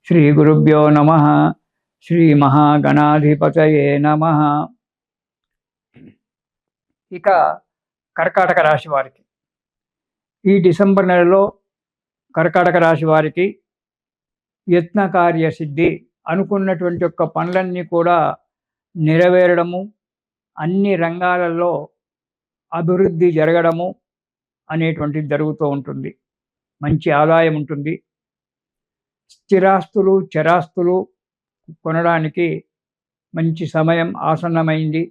శ్రీ గురుభ్యో నమ. శ్రీ మహాగణాధిపతయే నమ. ఇక కర్కాటక రాశి వారికి ఈ డిసెంబర్ నెలలో కర్కాటక రాశి వారికి యత్న కార్యసిద్ధి, అనుకున్నటువంటి యొక్క పనులన్నీ కూడా నెరవేరడము, అన్ని రంగాలలో అభివృద్ధి జరగడము అనేటువంటిది జరుగుతూ ఉంటుంది. మంచి ఆదాయం ఉంటుంది. స్థిరాస్తులు చరాస్తులు కొనడానికి మంచి సమయం ఆసన్నమైంది.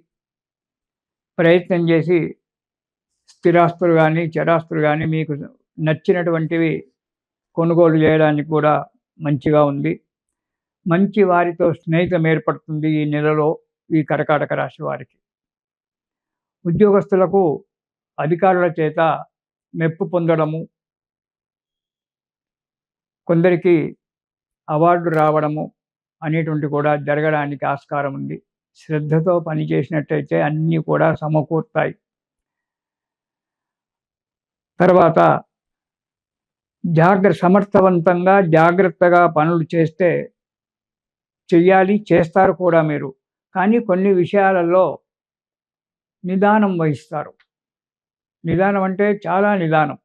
ప్రయత్నం చేసి స్థిరాస్తులు కానీ చరాస్తులు కానీ మీకు నచ్చినటువంటివి కొనుగోలు చేయడానికి కూడా మంచిగా ఉంది. మంచి వారితో స్నేహితం ఏర్పడుతుంది ఈ నెలలో ఈ కర్కాటక రాశి వారికి. ఉద్యోగస్తులకు అధికారుల చేత మెప్పు పొందడము, కొందరికి అవార్డు రావడము అనేటువంటి కూడా జరగడానికి ఆస్కారం ఉంది. శ్రద్ధతో పనిచేసినట్టయితే అన్నీ కూడా సమకూరుతాయి. తర్వాత సమర్థవంతంగా జాగ్రత్తగా పనులు చెయ్యాలి, చేస్తారు కూడా మీరు. కానీ కొన్ని విషయాలలో నిదానం వహిస్తారు. నిదానం అంటే చాలా నిదానం.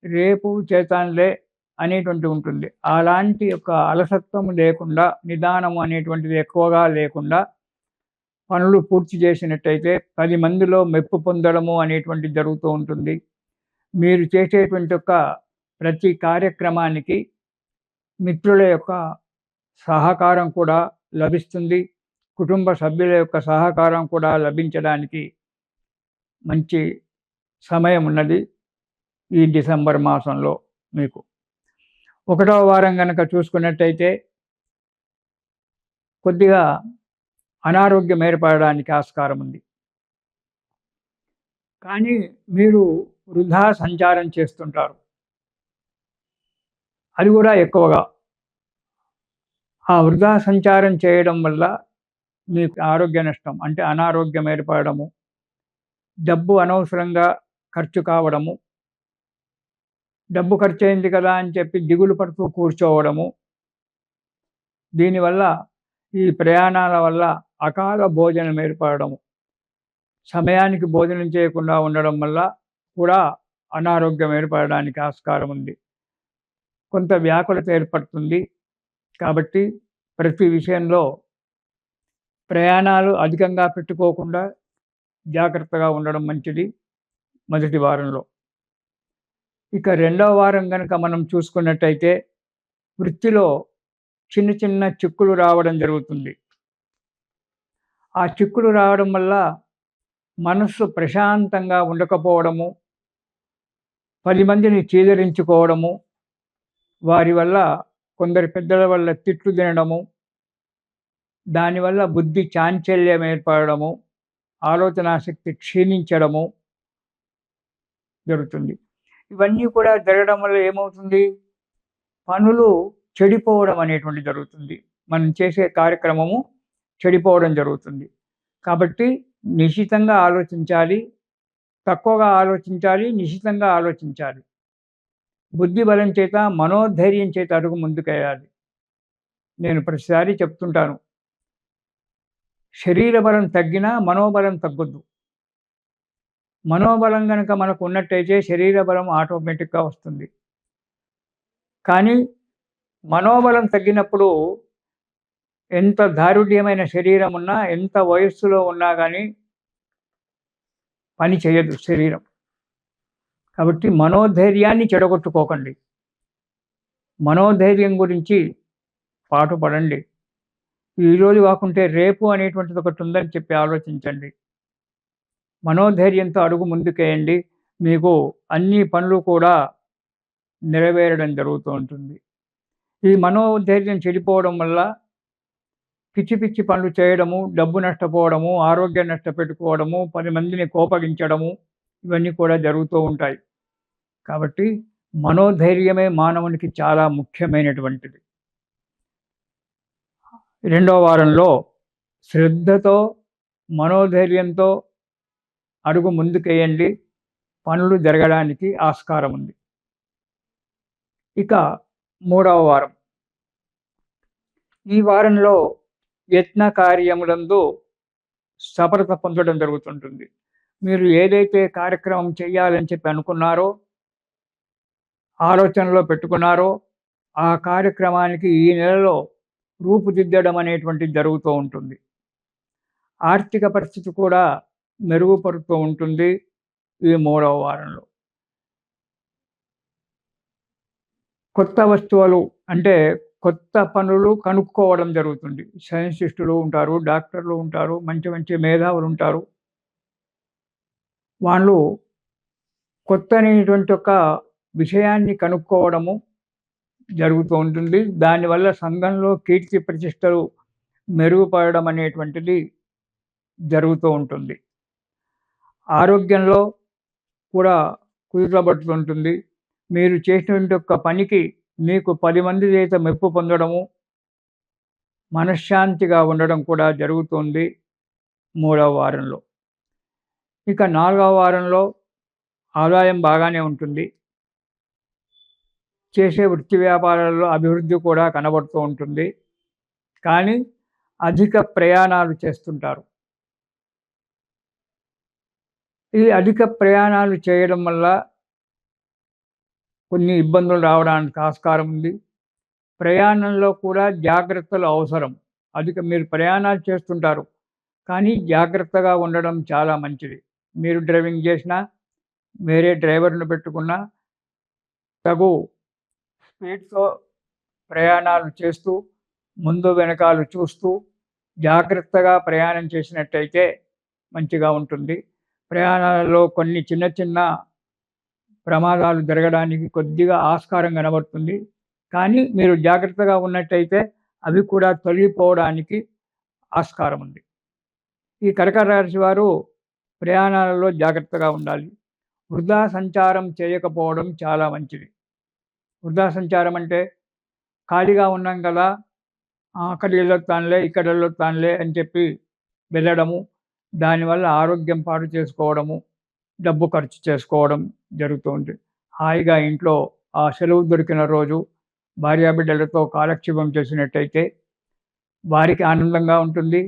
రేపు చేతానులే అనేటువంటి ఉంటుంది. అలాంటి యొక్క అలసత్వం లేకుండా, నిదానం అనేటువంటిది ఎక్కువగా లేకుండా పనులు పూర్తి చేసినట్టయితే 10 మందిలో మెప్పు పొందడము అనేటువంటి జరుగుతూ ఉంటుంది. మీరు చేసేటువంటి యొక్క ప్రతి కార్యక్రమానికి మిత్రుల యొక్క సహకారం కూడా లభిస్తుంది. కుటుంబ సభ్యుల యొక్క సహకారం కూడా లభించడానికి మంచి సమయం ఉన్నది ఈ డిసెంబర్ మాసంలో. మీకు 1వ వారం కనుక చూసుకున్నట్టయితే కొద్దిగా అనారోగ్యం ఏర్పడడానికి ఆస్కారం ఉంది. కానీ మీరు వృధా సంచారం చేస్తుంటారు, అది కూడా ఎక్కువగా. ఆ వృధా సంచారం చేయడం వల్ల మీకు ఆరోగ్య నష్టం అంటే అనారోగ్యం ఏర్పడము, డబ్బు అనవసరంగా ఖర్చు కావడము, డబ్బు ఖర్చు అయింది కదా అని చెప్పి దిగులు పడుతూ కూర్చోవడము, దీనివల్ల ఈ ప్రయాణాల వల్ల అకాల భోజనం ఏర్పడము, సమయానికి భోజనం చేయకుండా ఉండడం వల్ల కూడా అనారోగ్యం ఏర్పడడానికి ఆస్కారం ఉంది. కొంత వ్యాకులత ఏర్పడుతుంది. కాబట్టి ప్రతి విషయంలో ప్రయాణాలు అధికంగా పెట్టుకోకుండా జాగ్రత్తగా ఉండడం మంచిది మొదటి వారంలో. ఇక 2వ వారం కనుక మనం చూసుకున్నట్టయితే వృత్తిలో చిన్న చిన్న చిక్కులు రావడం జరుగుతుంది. ఆ చిక్కులు రావడం వల్ల మనస్సు ప్రశాంతంగా ఉండకపోవడము, 10 మందిని చీదరించుకోవడము, వారి వల్ల కొందరి పెద్దల వల్ల తిట్లు తినడము, దానివల్ల బుద్ధి చాంచల్యం ఏర్పడము, ఆలోచనాశక్తి క్షీణించడము జరుగుతుంది. ఇవన్నీ కూడా జరగడం వల్ల ఏమవుతుంది? పనులు చెడిపోవడం అనేటువంటి జరుగుతుంది. మనం చేసే కార్యక్రమము చెడిపోవడం జరుగుతుంది. కాబట్టి నిశితంగా ఆలోచించాలి, తక్కువగా ఆలోచించాలి, నిశితంగా ఆలోచించాలి. బుద్ధి బలం చేత, మనోధైర్యం చేత అడుగు ముందుకేయాలి. నేను ప్రతిసారి చెప్తుంటాను, శరీర బలం తగ్గినా మనోబలం తగ్గొద్దు. మనోబలం కనుక మనకు ఉన్నట్టయితే శరీర బలం ఆటోమేటిక్గా వస్తుంది. కానీ మనోబలం తగ్గినప్పుడు ఎంత దారుఢ్యమైన శరీరం ఉన్నా, ఎంత వయస్సులో ఉన్నా కానీ పని చేయదు శరీరం. కాబట్టి మనోధైర్యాన్ని చెడగొట్టుకోకండి. మనోధైర్యం గురించి పాటుపడండి. ఈరోజు కాకుంటే రేపు అనేటువంటిది ఒకటి ఉందని చెప్పి ఆలోచించండి. మనోధైర్యంతో అడుగు ముందుకేయండి. మీకు అన్ని పనులు కూడా నెరవేరడం జరుగుతూ ఉంటుంది. ఈ మనోధైర్యం చెడిపోవడం వల్ల పిచ్చి పిచ్చి పనులు చేయడము, డబ్బు నష్టపోవడము, ఆరోగ్యం నష్టపెట్టుకోవడము, 10 మందిని కోపగించడము, ఇవన్నీ కూడా జరుగుతూ ఉంటాయి. కాబట్టి మనోధైర్యమే మానవునికి చాలా ముఖ్యమైనటువంటిది. 2వ వారంలో శ్రద్ధతో, మనోధైర్యంతో అడుగు ముందుకేయండి. పనులు జరగడానికి ఆస్కారం ఉంది. ఇక 3వ వారం ఈ వారంలో యత్న కార్యములందు సఫలత పొందడం జరుగుతుంటుంది. మీరు ఏదైతే కార్యక్రమం చేయాలని చెప్పి అనుకున్నారో, ఆలోచనలో పెట్టుకున్నారో, ఆ కార్యక్రమానికి ఈ నెలలో రూపుదిద్దడం అనేటువంటిది జరుగుతూ ఉంటుంది. ఆర్థిక పరిస్థితి కూడా మెరుగుపడుతూ ఉంటుంది ఈ 3వ వారంలో. కొత్త వస్తువులు అంటే కొత్త పనులు కనుక్కోవడం జరుగుతుంది. సైంటిస్టులు ఉంటారు, డాక్టర్లు ఉంటారు, మంచి మంచి మేధావులు ఉంటారు. వాళ్ళు కొత్తనేటువంటి ఒక విషయాన్ని కనుక్కోవడము జరుగుతూ ఉంటుంది. దానివల్ల సంఘంలో కీర్తి ప్రతిష్టలు మెరుగుపడడం అనేటువంటిది జరుగుతూ ఉంటుంది. ఆరోగ్యంలో కూడా కుదుటపడుతుంటుంది. మీరు చేసినటువంటి ఒక పనికి మీకు 10 మంది చేత మెప్పు పొందడము, మనశ్శాంతిగా ఉండడం కూడా జరుగుతుంది 3వ వారంలో. ఇక 4వ వారంలో ఆదాయం బాగానే ఉంటుంది. చేసే వృత్తి వ్యాపారాల్లో అభివృద్ధి కూడా కనబడుతూ ఉంటుంది. కానీ అధిక ప్రయాణాలు చేస్తుంటారు. ఈ అధిక ప్రయాణాలు చేయడం వల్ల కొన్ని ఇబ్బందులు రావడానికి ఆస్కారం ఉంది. ప్రయాణంలో కూడా జాగ్రత్తలు అవసరం. మీరు ప్రయాణాలు చేస్తుంటారు. కానీ జాగ్రత్తగా ఉండడం చాలా మంచిది. మీరు డ్రైవింగ్ చేసినా, వేరే డ్రైవర్‌ని పెట్టుకున్నా తగు స్పీడ్‌తో ప్రయాణాలు చేస్తూ, ముందు వెనకాలు చూస్తూ, జాగ్రత్తగా ప్రయాణం చేసినట్టయితే మంచిగా ఉంటుంది. ప్రయాణాలలో కొన్ని చిన్న చిన్న ప్రమాదాలు జరగడానికి కొద్దిగా ఆస్కారం కనబడుతుంది. కానీ మీరు జాగ్రత్తగా ఉన్నట్టయితే అవి కూడా తొలగిపోవడానికి ఆస్కారం ఉంది. ఈ కర్కాటక రాశి వారు ప్రయాణాలలో జాగ్రత్తగా ఉండాలి. వృధా సంచారం చేయకపోవడం చాలా మంచిది. వృధా సంచారం అంటే ఖాళీగా ఉన్నాం కదా, అక్కడికి వెళ్ళొస్తానులే, ఇక్కడ వెళ్ళొస్తానులే అని చెప్పి వెళ్ళడము, దానివల్ల ఆరోగ్యం పాడు చేసుకోవడము, డబ్బు ఖర్చు చేసుకోవడం జరుగుతుంది. హాయిగా ఇంట్లో ఆ సెలవు దొరికిన రోజు భార్యాబిడ్డలతో కాలక్షేపం చేసినట్టయితే వారికి ఆనందంగా ఉంటుంది,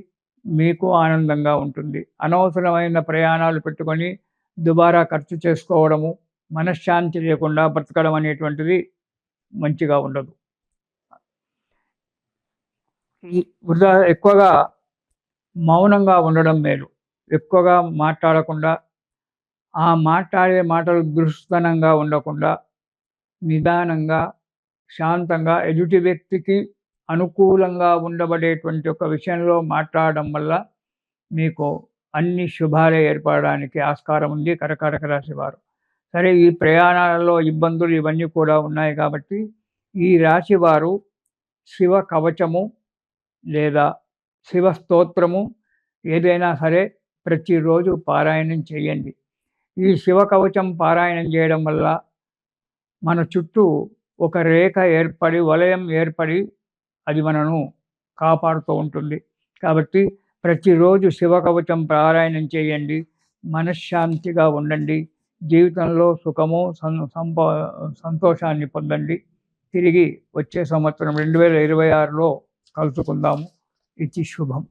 మీకు ఆనందంగా ఉంటుంది. అనవసరమైన ప్రయాణాలు పెట్టుకొని దుబారా ఖర్చు చేసుకోవడము, మనశ్శాంతి లేకుండా బ్రతకడం అనేటువంటిది మంచిగా ఉండదు. ఈ వృధా ఎక్కువగా మౌనంగా ఉండడం మేలు. ఎక్కువగా మాట్లాడకుండా, ఆ మాట్లాడే మాటలు దురుస్తనంగా ఉండకుండా, నిదానంగా, శాంతంగా ఎదుటి వ్యక్తికి అనుకూలంగా ఉండబడేటువంటి ఒక విషయంలో మాట్లాడడం వల్ల మీకు అన్ని శుభాలే ఏర్పడడానికి ఆస్కారం ఉంది కర్కాటక రాశి వారు. సరే, ఈ ప్రయాణాలలో ఇబ్బందులు ఇవన్నీ కూడా ఉన్నాయి కాబట్టి ఈ రాశి వారు శివ కవచము లేదా శివ స్తోత్రము ఏదైనా సరే ప్రతిరోజు పారాయణం చేయండి. ఈ శివ కవచం పారాయణం చేయడం వల్ల మన చుట్టూ ఒక రేఖ ఏర్పడి, వలయం ఏర్పడి అది మనను కాపాడుతూ ఉంటుంది. కాబట్టి ప్రతిరోజు శివ కవచం పారాయణం చేయండి. మనశ్శాంతిగా ఉండండి. జీవితంలో సుఖము, సంతోషాన్ని పొందండి. తిరిగి వచ్చే సంవత్సరం 2026లో కలుసుకుందాము. ఇది శుభం.